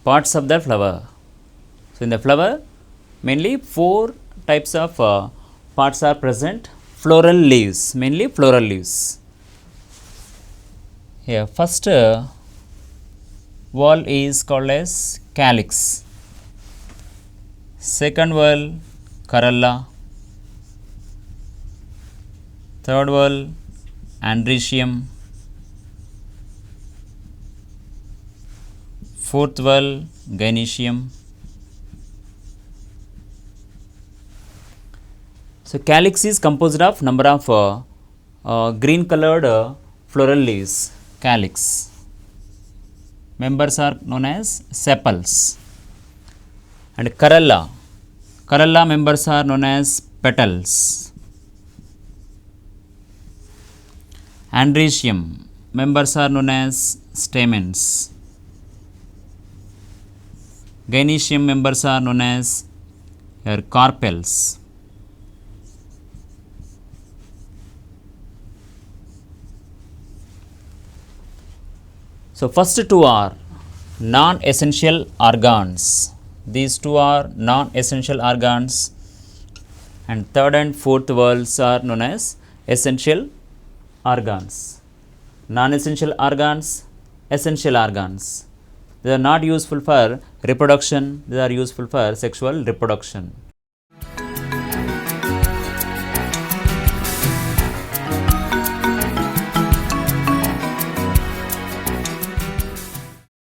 parts of the flower. So in the flower mainly 4 types of parts are present. Floral leaves, mainly floral leaves. Here first wall is called as calyx, second wall corolla, third wall androecium, fourth wall gynoecium. So calyx is composed of number of green colored floral leaves. Calyx members are known as sepals. And corolla members are known as petals. Androecium members are known as stamens. Gynoecium members are known as carpels. So first two are non-essential organs. These two are non-essential organs, and third and fourth walls are known as essential organs. Non-essential organs, essential organs. They are not useful for reproduction, they are useful for sexual reproduction.